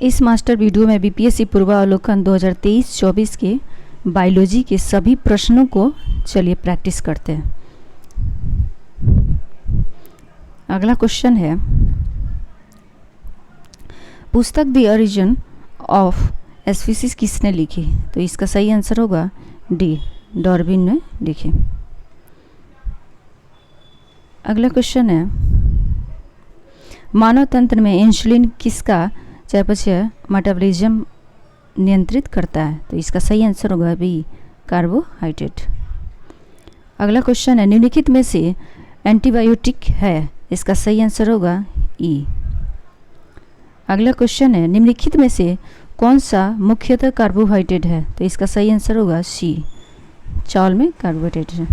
इस master video में BPSC पूर्वावलोकन 2023-24 के बायोलॉजी के सभी प्रश्नों को चलिए प्रैक्टिस करते हैं। अगला क्वेश्चन है, पुस्तक द ओरिजिन ऑफ स्पीसीज किसने लिखी? तो इसका सही आंसर होगा डी, डार्विन ने लिखी। अगला क्वेश्चन है, मानव तंत्र में इंसुलिन किसका चयापचय मेटाबॉलिज्म नियंत्रित करता है? तो इसका सही आंसर होगा बी, कार्बोहाइड्रेट। अगला क्वेश्चन है, निम्नलिखित में से एंटीबायोटिक है? इसका सही आंसर होगा ई। अगला क्वेश्चन है, निम्नलिखित में से कौन सा मुख्यतः कार्बोहाइड्रेट है? तो इसका सही आंसर होगा सी, चावल में कार्बोहाइड्रेट है।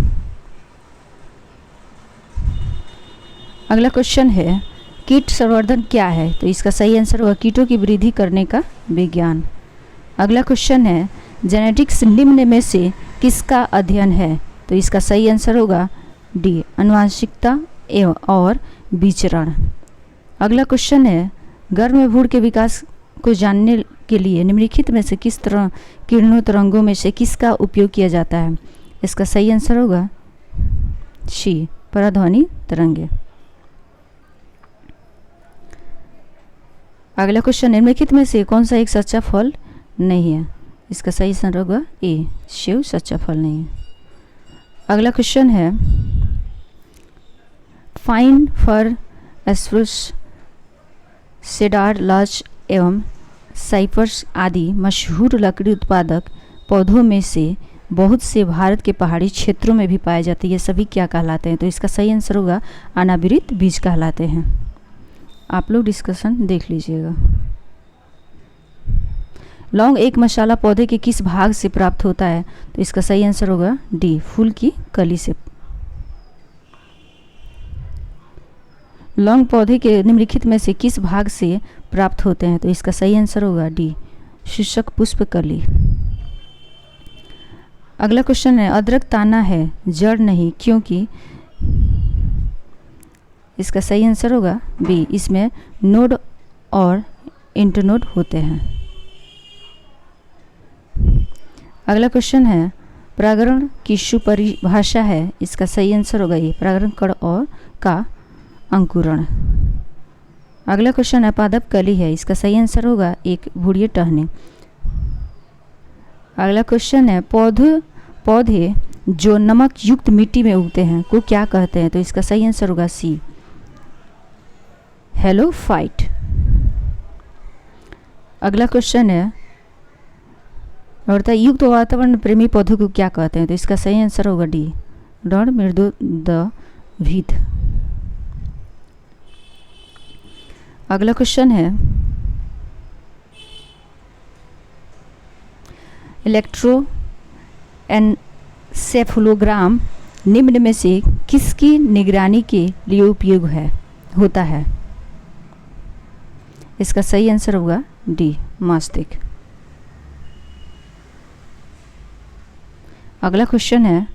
अगला क्वेश्चन है, कीट संवर्धन क्या है? तो इसका सही आंसर होगा कीटों की वृद्धि करने का विज्ञान। अगला क्वेश्चन है, जेनेटिक्स निम्न में से किसका अध्ययन है? तो इसका सही आंसर होगा डी, आनुवंशिकता एवं और विचरण। अगला क्वेश्चन है, गर्भभ्रूण के विकास को जानने के लिए निम्नलिखित में से किस तरह किरणों तरंगों में से किसका उपयोग किया जाता है? इसका सही आंसर होगा सी, पराध्वनि तरंगे। अगला क्वेश्चन, निम्नलिखित में से कौन सा एक सच्चा फल नहीं है? इसका सही आंसर होगा ए, सेब सच्चा फल नहीं है। अगला क्वेश्चन है, फाइन फर, एस्प्रूस, सेडार, लार्च एवं साइप्रस आदि मशहूर लकड़ी उत्पादक पौधों में से बहुत से भारत के पहाड़ी क्षेत्रों में भी पाए जाते हैं। ये सभी क्या कहलाते हैं? तो इसका सही आंसर होगा अनावृत बीज कहलाते हैं। आप लोग डिस्कशन देख लीजिएगा। लौंग एक मसाला पौधे के किस भाग से प्राप्त होता है? तो इसका सही आंसर होगा डी, फूल की कली से। लौंग पौधे के निम्नलिखित में से किस भाग से प्राप्त होते हैं? तो इसका सही आंसर होगा डी, शीर्षक पुष्प कली। अगला क्वेश्चन है, अदरक ताना है जड़ नहीं क्योंकि? इसका सही आंसर होगा बी, इसमें नोड और इंटरनोड होते हैं। अगला क्वेश्चन है, परागण की सुपरिभाषा है? इसका सही आंसर होगा ये, परागण कण और का अंकुरण। अगला क्वेश्चन है, पादप कली है? इसका सही आंसर होगा एक, भूरिये टहनी। अगला क्वेश्चन है, पौधे जो नमक युक्त मिट्टी में उगते हैं को क्या कहते हैं? तो इसका सही आंसर होगा सी, हेलोफाइट। अगला क्वेश्चन है, युक्त वातावरण प्रेमी पौधों को क्या कहते हैं? तो इसका सही आंसर होगा डी, रण मृदुदविद। अगला क्वेश्चन है, इलेक्ट्रोएन्सेफलोग्राम निम्न में से किसकी निगरानी के लिए उपयोग होता है? इसका सही आंसर होगा डी, मस्तिष्क। अगला क्वेश्चन है,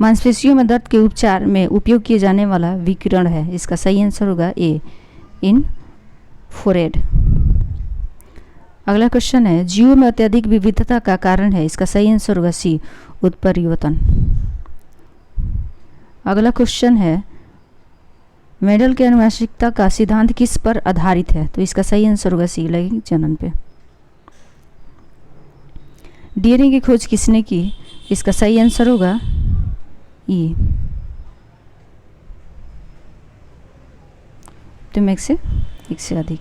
मांसपेशियों में दर्द के उपचार में उपयोग किए जाने वाला विकिरण है? इसका सही आंसर होगा ए, इंफ्रारेड। अगला क्वेश्चन है, जीवों में अत्यधिक विविधता का कारण है? इसका सही आंसर होगा सी, उत्परिवर्तन। अगला क्वेश्चन है, मेंडल के आनुवंशिकता का सिद्धांत किस पर आधारित है? तो इसका सही आंसर होगा सी, लैंगिक जनन पे। डीएनए की खोज किसने की? इसका सही आंसर होगा ई, तो एक से अधिक।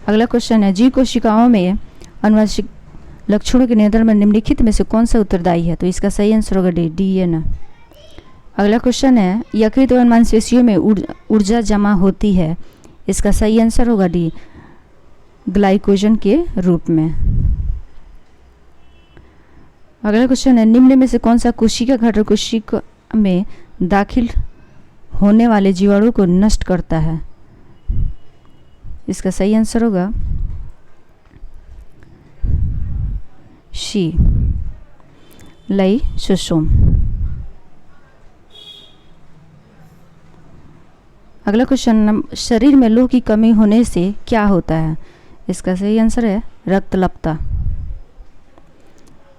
अगला क्वेश्चन है, जीव कोशिकाओं में आनुवंशिक लक्षणों के नियंत्रण में निम्नलिखित में से कौन सा उत्तरदायी है? तो इसका सही आंसर होगा डी, डीएनए। अगला क्वेश्चन है, यकृत और मांसपेशियों में ऊर्जा जमा होती है? इसका सही आंसर होगा डी, ग्लाइकोजन के रूप में। अगला क्वेश्चन है, निम्न में से कौन सा कोशिका घटक कोशिका में दाखिल होने वाले जीवाणु को नष्ट करता है? इसका सही आंसर होगा सी, लाइसोसोम। अगला क्वेश्चन, शरीर में लौह की कमी होने से क्या होता है? इसका सही आंसर है रक्तलपता।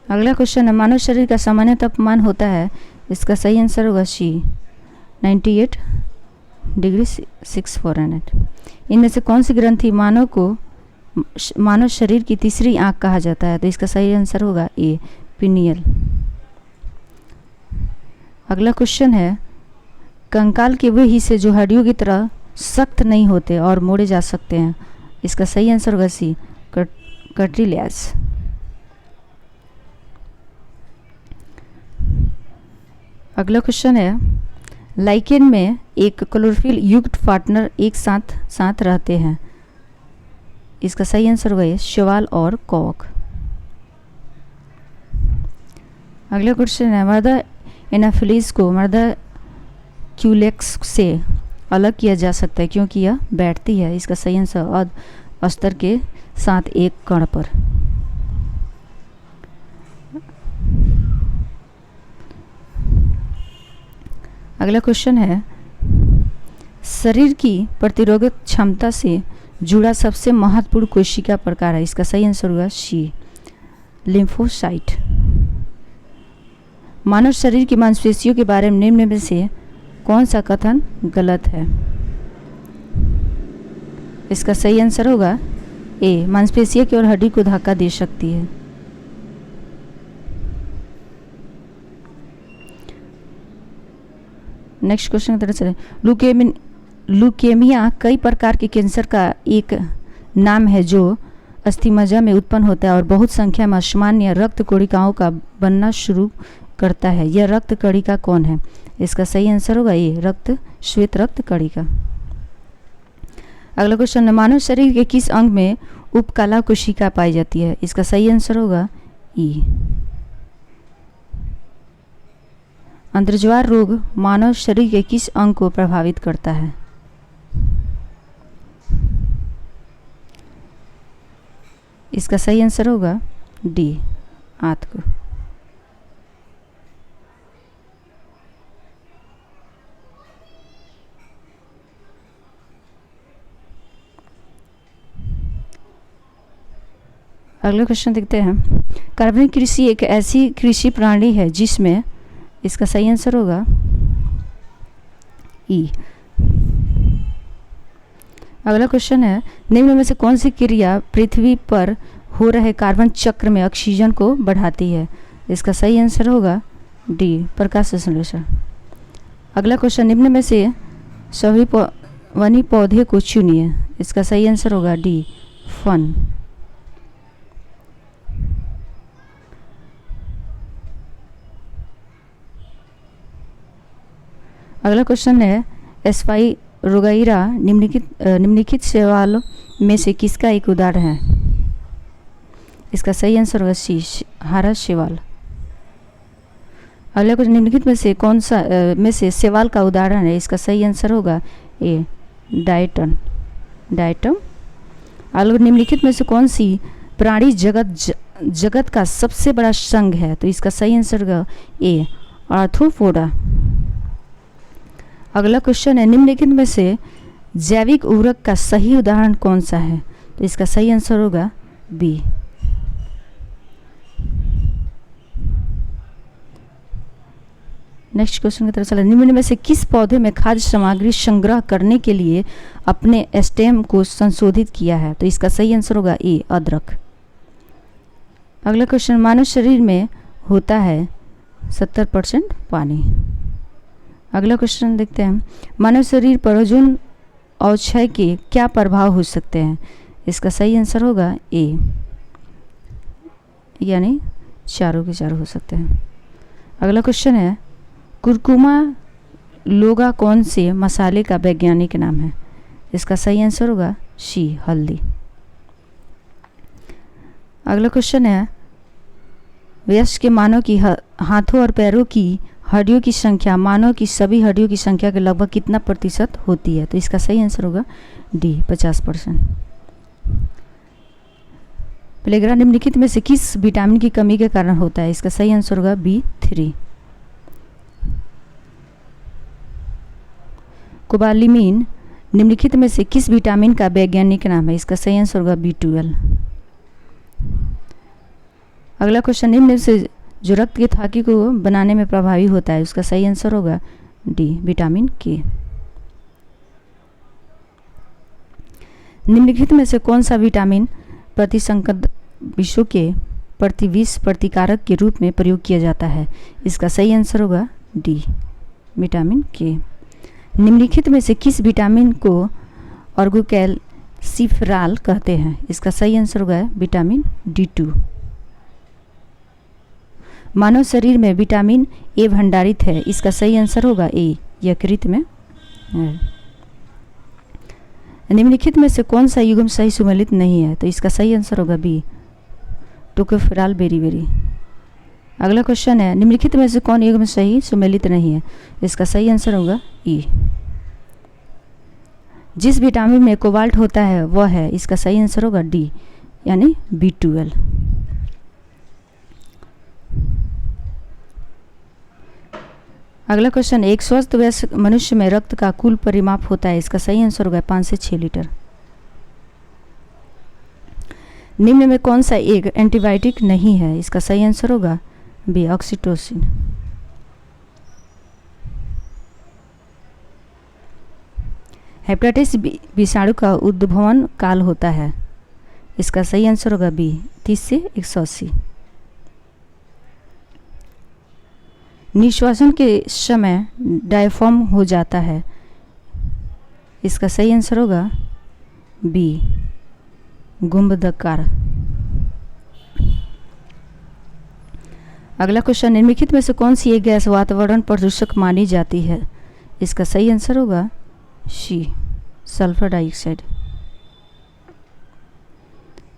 अगला क्वेश्चन है मानव शरीर का सामान्य तापमान होता है, इसका सही आंसर होगा सी 98 डिग्री 6 फ़ारेनहाइट। इनमें से कौन सी ग्रंथि मानव शरीर की तीसरी आंख कहा जाता है? तो इसका सही आंसर होगा ए पिनियल। अगला क्वेश्चन है कंकाल के वे हिस्से जो हड्डियों की तरह सख्त नहीं होते और मोड़े जा सकते हैं, इसका सही आंसर होगा सी कार्टिलेज। अगला क्वेश्चन है लाइकेन में एक क्लोरोफिल युक्त पार्टनर एक साथ रहते हैं, इसका सही आंसर होगा शैवाल और कवक। अगला क्वेश्चन है मृदा एनाफिलीज को मृदा क्यूलेक्स से अलग किया जा सकता है क्योंकि यह बैठती है, इसका सही आंसर अस्तर के साथ एक कण पर। अगला क्वेश्चन है शरीर की प्रतिरोधक क्षमता से जुड़ा सबसे महत्वपूर्ण कोशिका प्रकार है, इसका सही आंसर होगा सी लिम्फोसाइट। मानव शरीर की मांसपेशियों के बारे में निम्न में से कौन सा कथन गलत है? इसका सही आंसर होगा ए मांसपेशियां केवल हड्डी को धक्का दे सकती है। नेक्स्ट क्वेश्चन की तरफ चले। लुकेमिया कई प्रकार के कैंसर का एक नाम है जो अस्थिमज्जा में उत्पन्न होता है और बहुत संख्या में असामान्य रक्त कोशिकाओं का बनना शुरू करता है। यह रक्त कणिका कौन है? इसका सही आंसर होगा ये श्वेत रक्त कणिका। अगला क्वेश्चन है मानव शरीर के किस अंग में उपकला कोशिका पाई जाती है? इसका सही आंसर होगा ई। अंतर्ज्वार रोग मानव शरीर के किस अंग को प्रभावित करता है? इसका सही आंसर होगा डी आंत को। अगला क्वेश्चन देखते हैं कार्बनिक कृषि एक ऐसी कृषि प्रणाली है जिसमें, इसका सही आंसर होगा ई। अगला क्वेश्चन है निम्न में से कौन सी क्रिया पृथ्वी पर हो रहे कार्बन चक्र में ऑक्सीजन को बढ़ाती है? इसका सही आंसर होगा डी प्रकाश संश्लेषण। अगला क्वेश्चन निम्न में से सभी वनी पौधे को चुनिए, इसका सही आंसर होगा डी फन। अगला क्वेश्चन है स्पाइरोगाइरा निम्नलिखित शैवाल में से किसका एक उदाहरण है? इसका सही आंसर होगा सी हरा शैवाल। अगला क्वेश्चन निम्नलिखित में से कौन सा में से शैवाल का उदाहरण है? इसका सही आंसर होगा ए डायटम। अगला निम्नलिखित में से कौन सी प्राणी जगत का सबसे बड़ा संघ है? तो इसका सही आंसर होगा ए आर्थ्रोपोडा। अगला क्वेश्चन है निम्नलिखित में से जैविक उर्वरक का सही उदाहरण कौन सा है? तो इसका सही आंसर होगा बी। नेक्स्ट क्वेश्चन की तरफ चला। निम्न में से किस पौधे में खाद्य सामग्री संग्रह करने के लिए अपने स्टेम को संशोधित किया है? तो इसका सही आंसर होगा ए अदरक। अगला क्वेश्चन मानव शरीर में होता है 70% पानी। अगला क्वेश्चन देखते हैं मानव शरीर पर ओजोन अवक्षय के क्या प्रभाव हो सकते हैं? इसका सही आंसर होगा ए यानी चारों के चारों हो सकते हैं। अगला क्वेश्चन है कुरकुमा लोगा कौन से मसाले का वैज्ञानिक नाम है? इसका सही आंसर होगा सी हल्दी। अगला क्वेश्चन है वयस्क के मानव की हाथों और पैरों की हड्डियों की संख्या मानव की सभी हड्डियों की संख्या के लगभग कितना प्रतिशत होती है? तो इसका सही आंसर होगा डी 50%। प्लेग्रा निम्नलिखित में से किस विटामिन की कमी के कारण होता है? इसका सही आंसर होगा B3। कोबालामिन निम्नलिखित में से किस विटामिन का वैज्ञानिक नाम है? इसका सही आंसर होगा B12। अगला क्वेश्चन, निम्न में से जो रक्त की थाकी को बनाने में प्रभावी होता है, उसका सही आंसर होगा D, विटामिन के। निम्नलिखित में से कौन सा विटामिन प्रतिसंकट विषयों के प्रतिविष प्रतिकारक के रूप में प्रयोग किया जाता है? इसका सही आंसर होगा D, विटामिन के। निम्नलिखित में से किस विटामिन को ऑर्गोकैल्सिफेरॉल कहते हैं? इसका सही आंसर होगा विटामिन D2। मानव शरीर में विटामिन ए भंडारित है, इसका सही आंसर होगा ए, यकृत में है। निम्नलिखित में से कौन सा युग्म सही सुमेलित नहीं है? तो इसका सही आंसर होगा बी, टोकोफेरॉल बेरी। अगला क्वेश्चन है, निम्नलिखित में से कौन युग्म सही सुमेलित नहीं है? इसका सही आंसर होगा ई। जिस विटामिन में कोबाल्ट होता है वह है, इसका सही आंसर होगा डी, यानी B12। अगला क्वेश्चन, एक स्वस्थ वयस्क मनुष्य में रक्त का कुल परिमाप होता है, इसका सही आंसर होगा 5 से 6 लीटर। निम्न में कौन सा एक एंटीबायोटिक नहीं है? इसका सही आंसर होगा बी, ऑक्सीटोसिन। हेपेटाइटिस विषाणु का उद्भवन काल होता है, इसका सही आंसर होगा बी, 30 से 180। निश्वासन के समय डायफ्राम हो जाता है, इसका सही आंसर होगा बी, गुंबदकार। अगला क्वेश्चन, निम्नलिखित में से कौन सी एक गैस वातावरण प्रदूषक मानी जाती है? इसका सही आंसर होगा सी, सल्फर डाइऑक्साइड।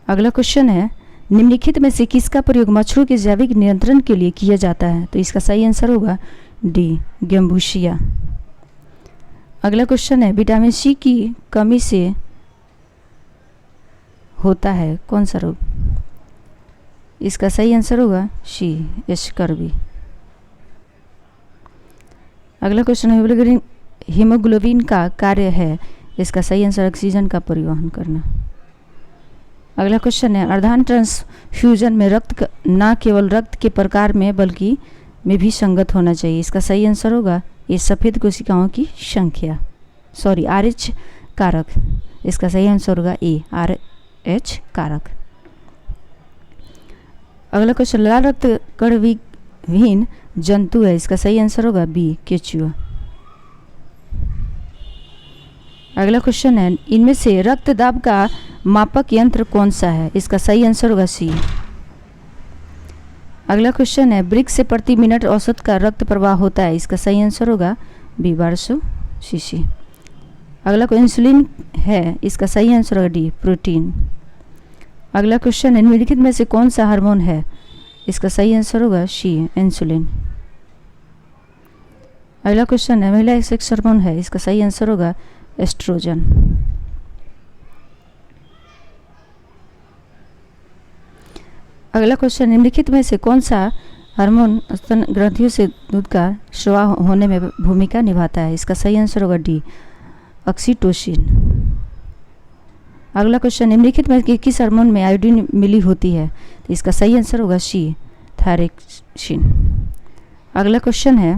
अगला क्वेश्चन है, निम्नलिखित में से किसका प्रयोग मच्छरों के जैविक नियंत्रण के लिए किया जाता है? तो इसका सही आंसर होगा डी, गैम्बुशिया। अगला क्वेश्चन है, विटामिन सी की कमी से होता है कौन सा रोग? इसका सही आंसर होगा सी, स्कर्वी। अगला क्वेश्चन, हीमोग्लोबिन का कार्य है, इसका सही आंसर ऑक्सीजन का परिवहन करना। अगला क्वेश्चन है, अर्धांग ट्रांसफ्यूजन में रक्त न केवल रक्त के प्रकार में बल्कि में भी संगत होना चाहिए, इसका सही आंसर होगा ये, सफ़ेद कोशिकाओं की संख्या, सॉरी RH कारक, इसका सही आंसर होगा ए, RH कारक। अगला क्वेश्चन, लाल रक्त कण विहीन जंतु है, इसका सही आंसर होगा बी, केचुआ। अगला क्वेश्चन है, इनमें से रक्त दाब का मापक यंत्र कौन सा है? इसका सही आंसर होगा सी। अगला क्वेश्चन है, ब्रिक से प्रति मिनट औसत का रक्त प्रवाह होता है, इसका सही आंसर होगा बी, 1200 cc। अगला क्वेश्चन, इंसुलिन है, इसका सही आंसर होगा डी, प्रोटीन। अगला क्वेश्चन है, निम्नलिखित में से कौन सा हार्मोन है? इसका सही आंसर होगा सी, इंसुलिन। अगला क्वेश्चन है, महिला सेक्स हार्मोन है, इसका सही आंसर होगा एस्ट्रोजन। अगला क्वेश्चन, निम्नलिखित में से कौन सा हार्मोन स्तन ग्रंथियों से दूध का स्राव होने में भूमिका निभाता है? इसका सही आंसर होगा डी, ऑक्सीटोसिन। अगला क्वेश्चन, निम्नलिखित में किस हार्मोन में आयोडीन मिली होती है? तो इसका सही आंसर होगा सी, थायरोक्सिन। अगला क्वेश्चन है,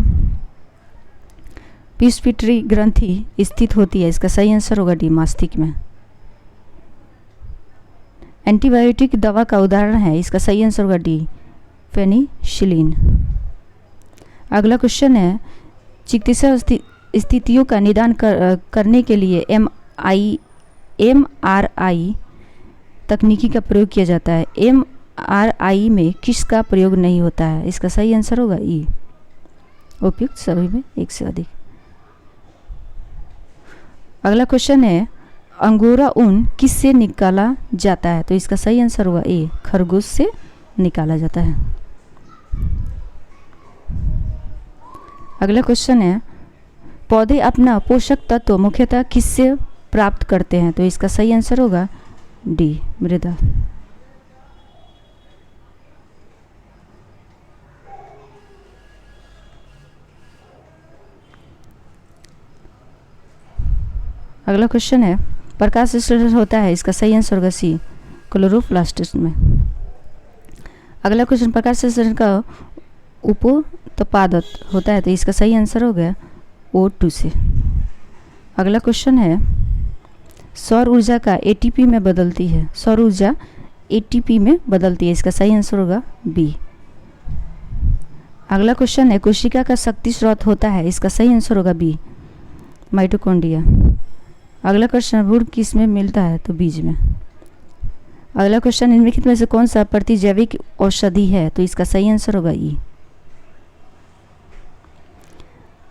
पिट्यूटरी ग्रंथि स्थित होती है, इसका सही आंसर होगा डी, मस्तिष्क में। एंटीबायोटिक दवा का उदाहरण है, इसका सही आंसर होगा डी, पेनिसिलिन। अगला क्वेश्चन है, चिकित्सा स्थितियों का निदान करने के लिए MRI तकनीकी का प्रयोग किया जाता है, MRI में किसका प्रयोग नहीं होता है? इसका सही आंसर होगा ई, उपयुक्त सभी में एक से अधिक। अगला क्वेश्चन है, अंगोरा ऊन किससे निकाला जाता है? तो इसका सही आंसर होगा ए, खरगोश से निकाला जाता है। अगला क्वेश्चन है, पौधे अपना पोषक तत्व मुख्यतः किससे प्राप्त करते हैं? तो इसका सही आंसर होगा डी, मृदा। अगला क्वेश्चन है प्रकाश संश्लेषण होता है, इसका सही आंसर होगा सी, क्लोरोप्लास्ट में। अगला क्वेश्चन प्रकाश संश्लेषण का उपोत्पादक होता है, तो इसका सही आंसर हो गया O2 से। अगला क्वेश्चन है सौर ऊर्जा का ATP में बदलती है, सौर ऊर्जा ATP में बदलती है, इसका सही आंसर होगा बी। अगला क्वेश्चन है कोशिका का शक्ति स्रोत होता है, इसका सही आंसर होगा बी, माइटोकॉन्ड्रिया। अगला क्वेश्चन भ्रूण किस में मिलता है, तो बीज में। अगला क्वेश्चन निम्नलिखित में से कौन सा प्रतिजैविक औषधि है, तो इसका सही आंसर होगा ई।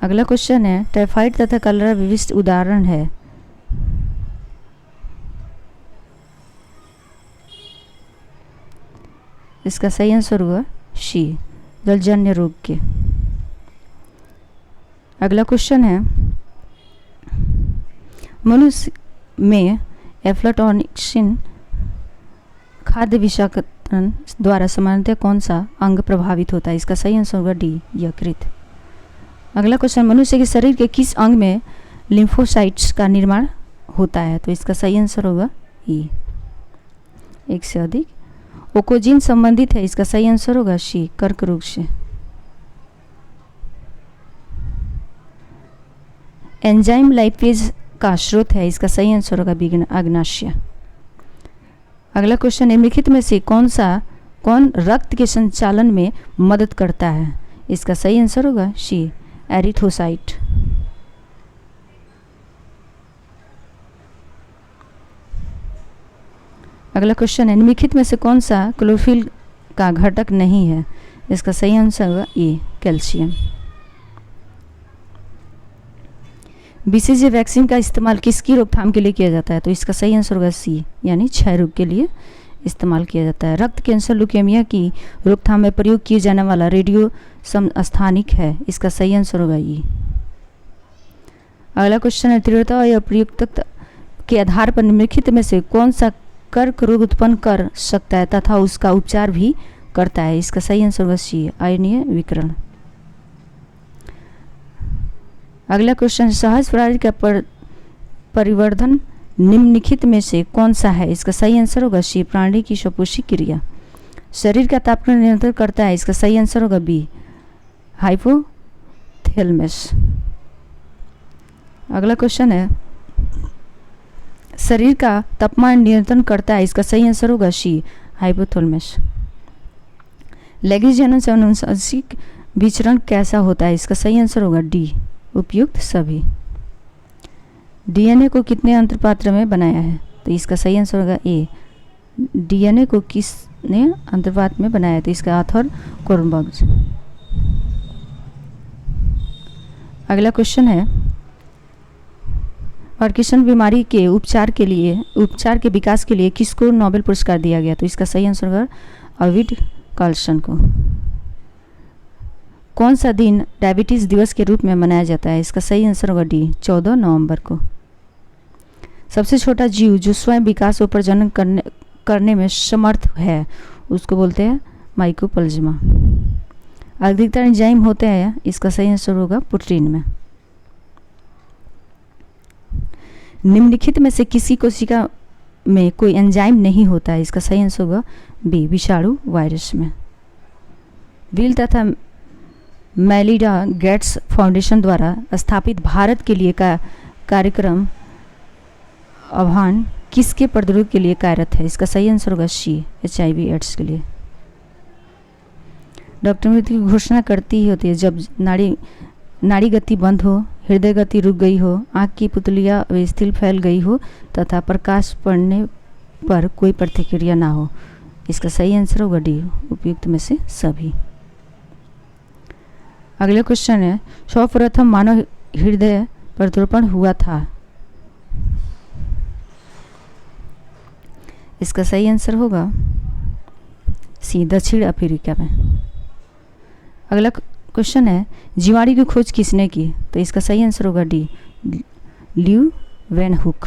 अगला क्वेश्चन है टाइफाइड तथा कलरा विशिष्ट उदाहरण है, इसका सही आंसर होगा सी, जलजन्य रोग के। अगला क्वेश्चन है मनुष्य में एफ्लाटॉक्सिन खाद्य विषाक्तन द्वारा सामान्यतः कौन सा अंग प्रभावित होता है, इसका सही आंसर होगा डी, यकृत। अगला क्वेश्चन मनुष्य के शरीर के किस अंग में लिम्फोसाइट्स का निर्माण होता है, तो इसका सही आंसर होगा ई, एक से अधिक। ओकोजिन संबंधित है, इसका सही आंसर होगा सी, कर्क रोग से। एंजाइम लाइपेज का स्रोत है, इसका सही आंसर होगा बी, अग्नाशय। अगला क्वेश्चन निम्नलिखित में से कौन रक्त के संचालन में मदद करता है, इसका सही आंसर होगा सी, एरिथ्रोसाइट। अगला क्वेश्चन है निम्नलिखित में से कौन सा क्लोरोफिल का घटक नहीं है, इसका सही आंसर होगा ए, कैल्शियम। बीसीजी वैक्सीन का इस्तेमाल किसकी रोकथाम के लिए किया जाता है, तो इसका सही आंसर होगा सी, यानी क्षय रोग के लिए इस्तेमाल किया जाता है। रक्त कैंसर ल्यूकेमिया की रोकथाम में प्रयोग किए जाने वाला रेडियो समस्थानिक है, इसका सही आंसर होगा ई। अगला क्वेश्चन है तीव्रता और प्रयुक्तता के आधार पर निम्नलिखित में से कौन सा कर्क रोग उत्पन्न कर सकता है तथा उसका उपचार भी करता है, इसका सही आंसर होगा सी, आयनीय विकिरण। अगला क्वेश्चन सहज प्रणाली का परिवर्धन निम्नलिखित में से कौन सा है, इसका सही आंसर होगा सी, प्राणी की स्वपोषी क्रिया। शरीर का तापमान नियंत्रण करता है, इसका सही आंसर होगा बी, हाइपोथैलेमस। अगला क्वेश्चन है शरीर का तापमान नियंत्रण करता है, इसका सही आंसर होगा सी, हाइपोथैलेमस। लैंगिक जनन से अनुवांशिक विचरण कैसा होता है, इसका सही आंसर होगा डी, उपयुक्त सभी। डीएनए को कितने अंतरपात्र में बनाया है, तो इसका सही आंसर होगा ए, डीएनए को किसने अंतर्पात्र में बनाया है, तो इसका ऑथर कोरनबर्ग। अगला क्वेश्चन है पार्किंसन बीमारी के उपचार के विकास के लिए किसको नोबेल पुरस्कार दिया गया, तो इसका सही आंसर होगा अर्विड कार्लसन को। कौन सा दिन डायबिटीज़ दिवस के रूप में मनाया जाता है, इसका सही आंसर होगा डी, 14 नवंबर को। सबसे छोटा जीव जो स्वयं विकास और प्रजनन करने में समर्थ है उसको बोलते हैं माइकोप्लाज्मा। अधिकतर एंजाइम होते हैं, इसका सही आंसर होगा प्रोटीन में। निम्नलिखित में से किसी कोशिका में कोई एंजाइम नहीं होता है, इसका सही आंसर होगा बी, विषाणु वायरस में। बिल तथा मेलिंडा गेट्स फाउंडेशन द्वारा स्थापित भारत के लिए का कार्यक्रम आह्वान किसके प्रतिरोध के लिए कार्यरत है, इसका सही आंसर होगा सी, HIV एड्स के लिए। डॉक्टर मृत्यु की घोषणा करती होती है जब नाड़ी गति बंद हो, हृदय गति रुक गई हो, आँख की पुतलियाँ अवस्थित फैल गई हो तथा प्रकाश पड़ने पर कोई प्रतिक्रिया ना हो, इसका सही आंसर होगा डी, उपयुक्त में से सभी। अगला क्वेश्चन है सर्वप्रथम मानव हृदय प्रत्यारोपण हुआ था, इसका सही आंसर होगा सी, दक्षिण अफ्रीका में। अगला क्वेश्चन है जीवाणु की खोज किसने की, तो इसका सही आंसर होगा डी, ल्यूवेनहुक।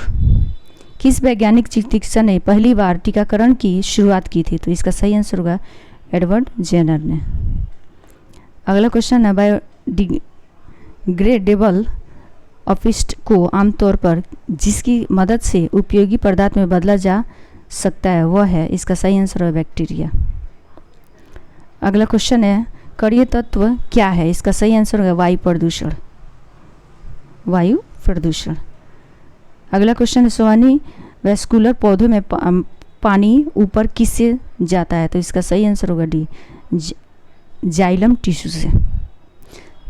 किस वैज्ञानिक चिकित्सक ने पहली बार टीकाकरण की शुरुआत की थी, तो इसका सही आंसर होगा एडवर्ड जेनर ने। अगला क्वेश्चन है बायोडिग्रेडेबल अपशिष्ट को आमतौर पर जिसकी मदद से उपयोगी पदार्थ में बदला जा सकता है वह है, इसका सही आंसर है बैक्टीरिया। अगला क्वेश्चन है कणीय तत्व क्या है, इसका सही आंसर होगा वायु प्रदूषण। वायु प्रदूषण। अगला क्वेश्चन है सोहानी वैस्कुलर पौधों में पानी ऊपर किससे जाता है, तो इसका सही आंसर होगा डी, जाइलम टिश्यू से।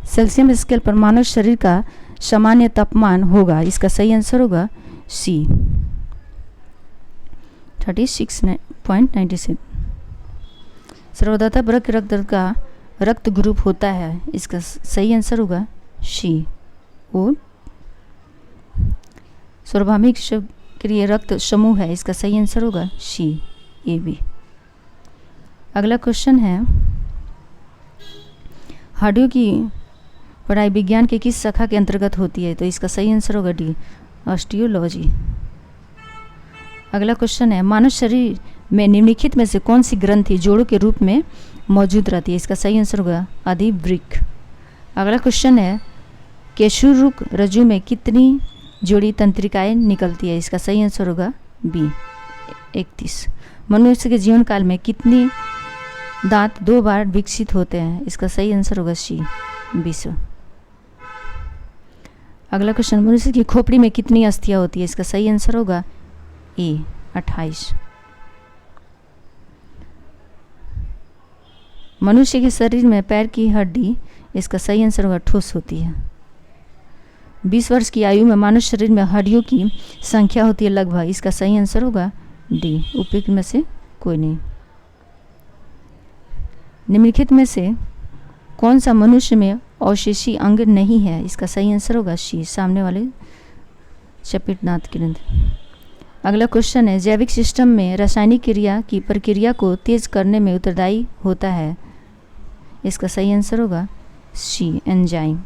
सेल्सियम स्केल पर मानव शरीर का सामान्य तापमान होगा, इसका सही आंसर होगा सी, 36.96। सर्वदाता वर्ग के रक्त का रक्त ग्रुप होता है, इसका सही आंसर होगा सी, ओ। सार्वभौमिक सक्रिय रक्त समूह है, इसका सही आंसर होगा सी, ए बी। अगला क्वेश्चन है हड्डियों की पढ़ाई विज्ञान के किस शाखा के अंतर्गत होती है, तो इसका सही आंसर होगा डी, ऑस्टियोलॉजी। अगला क्वेश्चन है मानव शरीर में निम्नलिखित में से कौन सी ग्रंथि जोड़ों के रूप में मौजूद रहती है, इसका सही आंसर होगा अधिवृक्क। अगला क्वेश्चन है केशुरुक रज्जु में कितनी जोड़ी तंत्रिकाएं निकलती है, इसका सही आंसर होगा बी, 31। मनुष्य के जीवन काल में कितनी दांत 2 बार विकसित होते हैं, इसका सही आंसर होगा सी, 20। अगला क्वेश्चन मनुष्य की खोपड़ी में कितनी अस्थियां होती है, इसका सही आंसर होगा ए, 28। मनुष्य के शरीर में पैर की हड्डी, इसका सही आंसर होगा ठोस होती है। 20 वर्ष की आयु में मानव शरीर में हड्डियों की संख्या होती है लगभग, इसका सही आंसर होगा डी, उपयुक्त में से कोई नहीं। निम्नलिखित में से कौन सा मनुष्य में अवशेषी अंग नहीं है, इसका सही आंसर होगा सी, सामने वाले चपेटनाथ ग्रंथि। अगला क्वेश्चन है जैविक सिस्टम में रासायनिक क्रिया की प्रक्रिया को तेज करने में उत्तरदायी होता है, इसका सही आंसर होगा सी, एंजाइम।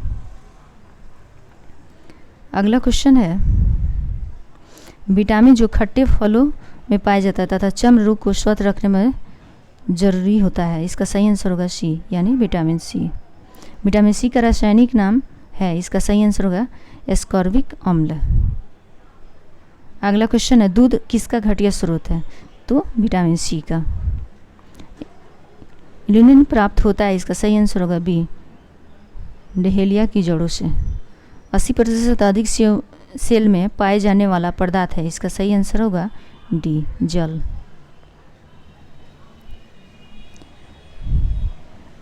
अगला क्वेश्चन है विटामिन जो खट्टे फलों में पाया जाता है तथा चर्म रोग को स्वस्थ रखने में जरूरी होता है, इसका सही आंसर होगा सी, यानी विटामिन सी। विटामिन सी का रासायनिक नाम है, इसका सही आंसर होगा एस्कॉर्बिक अम्ल। अगला क्वेश्चन है दूध किसका घटिया स्रोत है, तो विटामिन सी का। ल्यूनिन प्राप्त होता है, इसका सही आंसर होगा बी, डहेलिया की जड़ों से। 80% अधिक सेल में पाए जाने वाला पदार्थ है, इसका सही आंसर होगा डी, जल।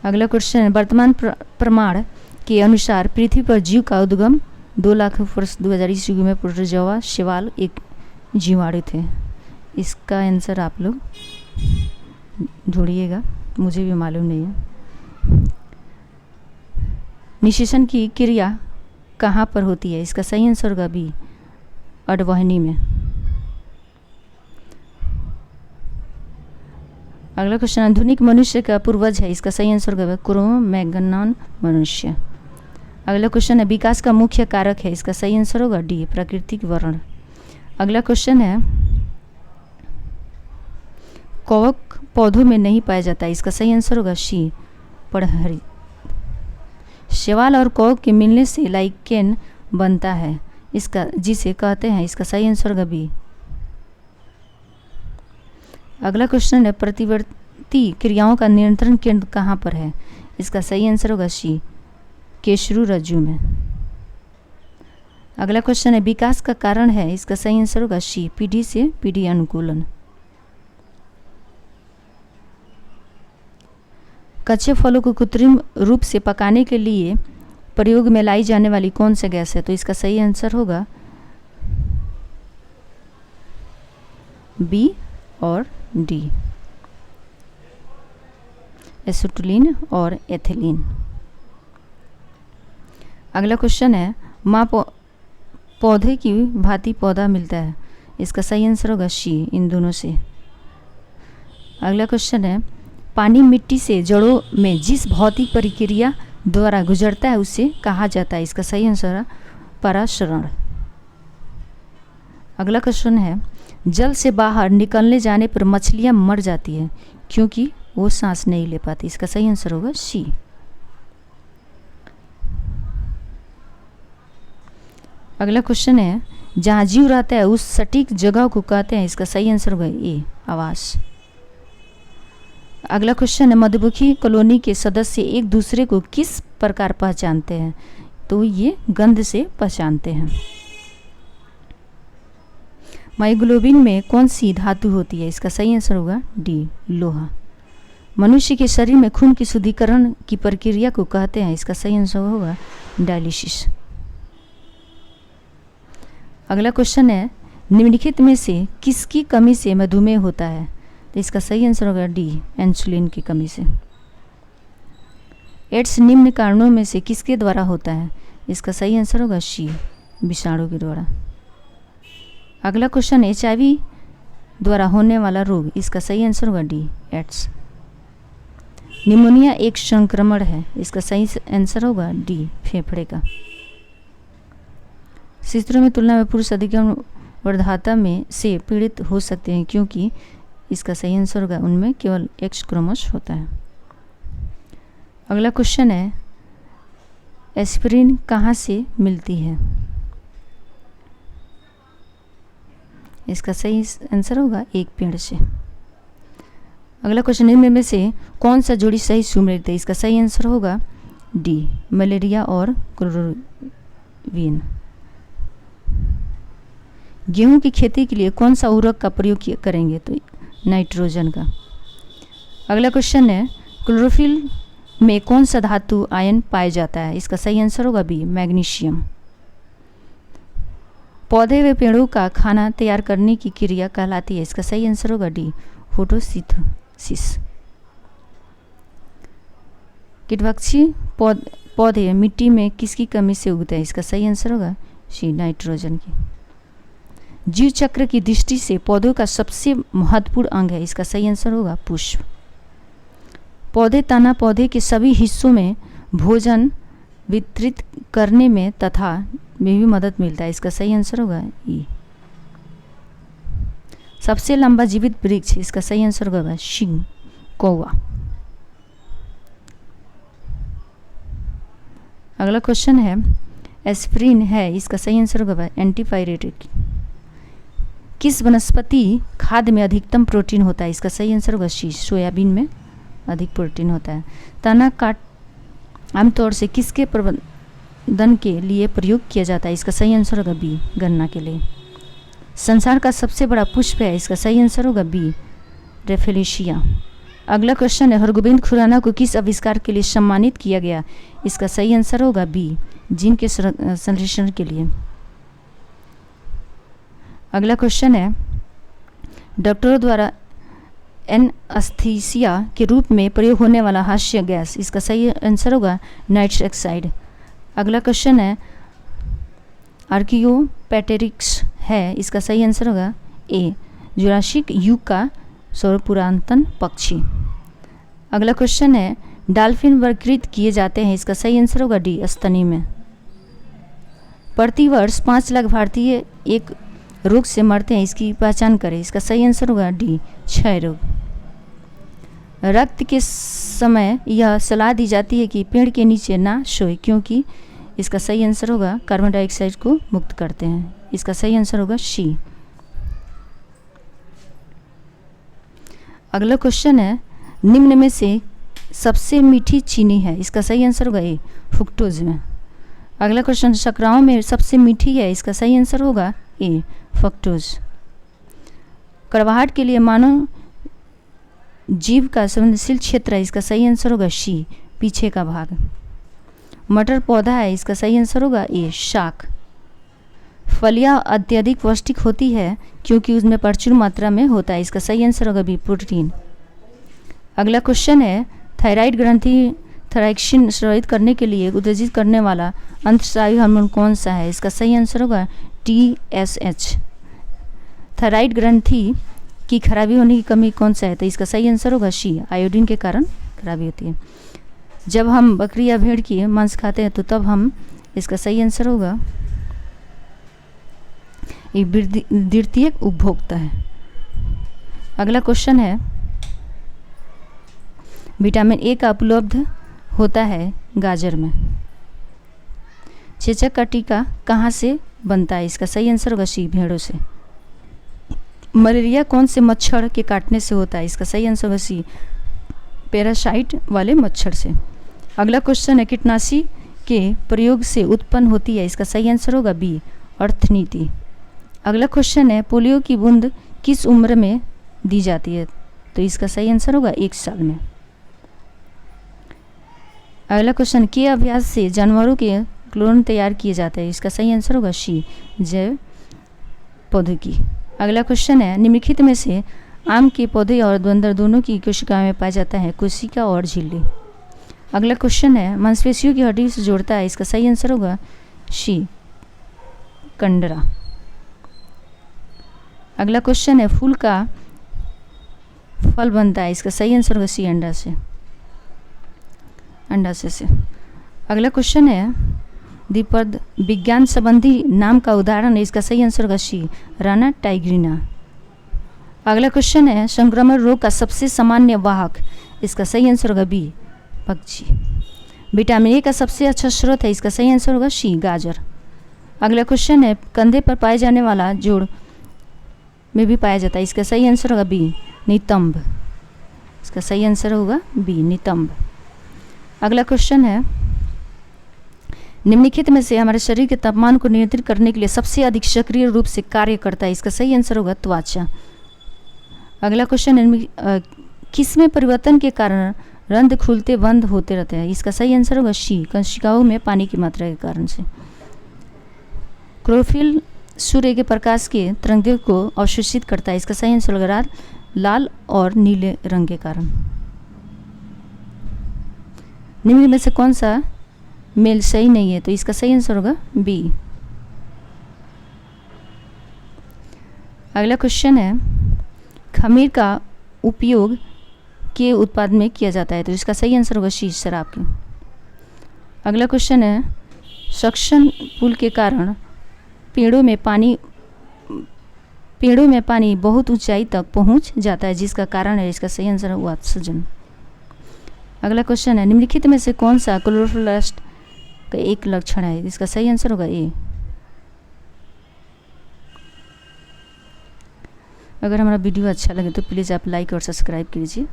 अगला क्वेश्चन है वर्तमान प्रमाण के अनुसार पृथ्वी पर जीव का उद्गम 2 लाख वर्ष 2000 ईस्वी में प्रोटोजोआ शैवाल एक जीवाणु थे, इसका आंसर आप लोग ढूंढिएगा, मुझे भी मालूम नहीं है। निषेचन की क्रिया कहाँ पर होती है, इसका सही आंसर होगा बी, अडवाहिनी में। अगला क्वेश्चन आधुनिक मनुष्य का पूर्वज है, इसका सही आंसर होगा क्रो-मैग्नन मनुष्य। अगला क्वेश्चन है विकास का मुख्य कारक है, इसका सही आंसर होगा डी, प्राकृतिक वर्ण। अगला क्वेश्चन है कवक पौधों में नहीं पाया जाता है, इसका सही आंसर होगा सी, पड़हरी। शैवाल और कवक के मिलने से लाइकेन बनता है, इसका जिसे कहते हैं, इसका सही आंसर होगा बी। अगला क्वेश्चन है प्रतिवर्ती क्रियाओं का नियंत्रण केंद्र कहाँ पर है, इसका सही आंसर होगा सी, केशरू रज्जु में। अगला क्वेश्चन है विकास का कारण है, इसका सही आंसर होगा सी, पीढ़ी से पीढ़ी अनुकूलन। कच्चे फलों को कृत्रिम रूप से पकाने के लिए प्रयोग में लाई जाने वाली कौन सी गैस है, तो इसका सही आंसर होगा बी और डी, एसिटिलीन और एथिलीन। अगला क्वेश्चन है माँ पौधे की भांति पौधा मिलता है, इसका सही आंसर होगा सी, इन दोनों से। अगला क्वेश्चन है पानी मिट्टी से जड़ों में जिस भौतिक प्रक्रिया द्वारा गुजरता है उसे कहा जाता है, इसका सही आंसर है परासरण। अगला क्वेश्चन है जल से बाहर निकलने जाने पर मछलियां मर जाती है क्योंकि वो सांस नहीं ले पाती, इसका सही आंसर होगा सी। अगला क्वेश्चन है, जहाँ जीव रहता है उस सटीक जगह को कहते हैं, इसका सही आंसर होगा ए, आवास। अगला क्वेश्चन है, मधुमक्खी कॉलोनी के सदस्य एक दूसरे को किस प्रकार पहचानते हैं? तो ये गंध से पहचानते हैं। माइग्लोबिन में कौन सी धातु होती है? इसका सही आंसर होगा डी, लोहा। मनुष्य के शरीर में खून की शुद्धिकरण की प्रक्रिया को कहते हैं, इसका सही आंसर होगा डायलिसिस। अगला क्वेश्चन है, निम्नलिखित में से किसकी कमी से मधुमेह होता है? तो इसका सही आंसर होगा डी, इंसुलिन की कमी से। एड्स निम्न कारणों में से किसके द्वारा होता है? इसका सही आंसर होगा सी, विषाणु के द्वारा। अगला क्वेश्चन, HIV द्वारा होने वाला रोग, इसका सही आंसर होगा डी, एड्स। निमोनिया एक संक्रमण है, इसका सही आंसर होगा डी, फेफड़े का। शिशुओं में तुलना में पुरुष अधिक वर्धाता में से पीड़ित हो सकते हैं, क्योंकि इसका सही आंसर होगा उनमें केवल X क्रोमोसोम होता है। अगला क्वेश्चन है, एस्पिरिन कहाँ से मिलती है? इसका सही आंसर होगा एक पेड़ से। अगला क्वेश्चन, निम्न में से कौन सा जोड़ी सही सुमेलित है? इसका सही आंसर होगा डी, मलेरिया और क्लोरोविन। गेहूं की खेती के लिए कौन सा उर्वरक का प्रयोग करेंगे? तो नाइट्रोजन का। अगला क्वेश्चन है, क्लोरोफिल में कौन सा धातु आयन पाया जाता है? इसका सही आंसर होगा बी, मैग्नीशियम। पौधे व पेड़ों का खाना तैयार करने की क्रिया कहलाती है, इसका सही आंसर होगा डी, फोटोसिंथेसिस। कीटभक्षी पौधे मिट्टी में किसकी कमी से उगते हैं? इसका सही आंसर होगा सी, नाइट्रोजन की। जीव चक्र की दृष्टि से पौधों का सबसे महत्वपूर्ण अंग है, इसका सही आंसर होगा पुष्प। पौधे तना पौधे के सभी हिस्सों में भोजन वितरित करने में तथा में भी मदद मिलता है, इसका सही आंसर होगा ई। सबसे लंबा जीवित वृक्ष, इसका सही आंसर होगा शिंग, कौवा। अगला क्वेश्चन है, एस्पिरिन है, इसका सही आंसर होगा एंटीपायरेटिक। किस वनस्पति खाद्य में अधिकतम प्रोटीन होता है? इसका सही आंसर होगा सी, सोयाबीन में अधिक प्रोटीन होता है। तना काट आमतौर से किसके प्रबंधन के लिए प्रयोग किया जाता है? इसका सही आंसर होगा बी, गन्ना के लिए। संसार का सबसे बड़ा पुष्प है, इसका सही आंसर होगा बी, रेफेलेशिया। अगला क्वेश्चन है, हरगोबिंद खुराना को किस आविष्कार के लिए सम्मानित किया गया? इसका सही आंसर होगा बी, जीन के संश्लेषण के लिए। अगला क्वेश्चन है, डॉक्टरों द्वारा एनेस्थीसिया के रूप में प्रयोग होने वाला हास्य गैस, इसका सही आंसर होगा नाइट्रस ऑक्साइड। अगला क्वेश्चन है, आर्कियोपेटेरिक्स है, इसका सही आंसर होगा ए, जुरासिक युग का सर्वपुरातन पक्षी। अगला क्वेश्चन है, डाल्फिन वर्गीकृत किए जाते हैं, इसका सही आंसर होगा डी, स्तनी में। प्रतिवर्ष 5 लाख भारतीय एक रोग से मरते हैं, इसकी पहचान करें, इसका सही आंसर होगा डी, क्षय रोग। रक्त के समय यह सलाह दी जाती है कि पेड़ के नीचे ना सोए, क्योंकि इसका सही आंसर होगा कार्बन डाइऑक्साइड को मुक्त करते हैं, इसका सही आंसर होगा सी। अगला क्वेश्चन है, निम्न में से सबसे मीठी चीनी है, इसका सही आंसर होगा ए, फ्रुक्टोज में। अगला क्वेश्चन, शर्कराओं में सबसे मीठी है, इसका सही आंसर होगा ए, फ्रुक्टोज। कड़वाहट के लिए मानव जीव का संवेदनशील क्षेत्र है, इसका सही आंसर होगा सी, पीछे का भाग। मटर पौधा है, इसका सही आंसर होगा ए, शाक। फलियां अत्यधिक पौष्टिक होती है क्योंकि उसमें प्रचुर मात्रा में होता है, इसका सही आंसर होगा बी, प्रोटीन। अगला क्वेश्चन है, थायराइड ग्रंथि थायरॉक्सिन स्रावित करने के लिए उत्तेजित करने वाला अंतःस्रावी हार्मोन कौन सा है? इसका सही आंसर होगा TSH। थायराइड ग्रंथि की खराबी होने की कमी कौन सा है? तो इसका सही आंसर होगा सी, आयोडीन के कारण खराबी होती है। जब हम बकरी या भेड़ की मांस खाते हैं तो तब हम, इसका सही आंसर होगा ये, द्वितीयक उपभोक्ता है। अगला क्वेश्चन है, विटामिन ए का उपलब्ध होता है गाजर में। चेचक का टीका कहाँ से बनता है, इसका सही आंसर होगा सी, भेड़ों से। मलेरिया कौन से मच्छर के काटने से होता है, इसका सही आंसर होगा सी, पैरासाइट वाले मच्छर से। अगला क्वेश्चन है कीटनाशी के प्रयोग से उत्पन्न होती है, इसका सही आंसर होगा बी, अर्थनीति। अगला क्वेश्चन है पोलियो की बूंद किस उम्र में दी जाती है, तो इसका सही आंसर होगा 1 साल में। अगला क्वेश्चन के अभ्यास से जानवरों के क्लोन तैयार किए जाते हैं, इसका सही आंसर होगा सी, जैव प्रौद्योगिकी। अगला क्वेश्चन है निम्नलिखित में से आम के पौधे और बंदर दोनों की कोशिकाओं में पाया जाता है कोशिका और झिल्ली। अगला क्वेश्चन है मांसपेशियों की हड्डी से जोड़ता है, इसका सही आंसर होगा सी, कंडरा। अगला क्वेश्चन है फूल का फल बनता है, इसका सही आंसर होगा सी, अंडा से, अंडाशय से। अगला क्वेश्चन है द्विपद विज्ञान संबंधी नाम का उदाहरण है, इसका सही आंसर होगा सी, राना टाइग्रीना। अगला क्वेश्चन है संक्रमण रोग का सबसे सामान्य वाहक, इसका सही आंसर होगा बी, पक्षी। विटामिन ए का सबसे अच्छा स्रोत है, इसका सही आंसर होगा सी, गाजर। अगला क्वेश्चन है कंधे पर पाए जाने वाला जोड़ में भी पाया जाता है, इसका सही आंसर होगा बी, नितंब। इसका सही आंसर होगा बी, नितंब। अगला क्वेश्चन है निम्नलिखित में से हमारे शरीर के तापमान को नियंत्रित करने के लिए सबसे अधिक सक्रिय रूप से कार्य करता है, इसका सही आंसर होगा त्वचा। अगला क्वेश्चन है किसमें परिवर्तन के कारण रंध्र खुलते बंद होते रहते हैं, इसका सही आंसर होगा सी, कोशिकाओं में पानी की मात्रा के कारण से। क्लोरोफिल सूर्य के प्रकाश के तरंगों को अवशोषित करता है, इसका सही आंसर होगा लाल और नीले रंग के कारण। निम्न में से कौन सा मेल सही नहीं है, तो इसका सही आंसर होगा बी। अगला क्वेश्चन है खमीर का उपयोग के उत्पादन में किया जाता है, तो इसका सही आंसर होगा सी, शराब के। अगला क्वेश्चन है सक्शन पुल के कारण पेड़ों में पानी बहुत ऊंचाई तक पहुंच जाता है, जिसका कारण है, इसका सही आंसर है वाष्पजन। अगला क्वेश्चन है निम्नलिखित में से कौन सा क्लोरोप्लास्ट का एक लक्षण है, इसका सही आंसर होगा ए। अगर हमारा वीडियो अच्छा लगे तो प्लीज़ आप लाइक और सब्सक्राइब कीजिए।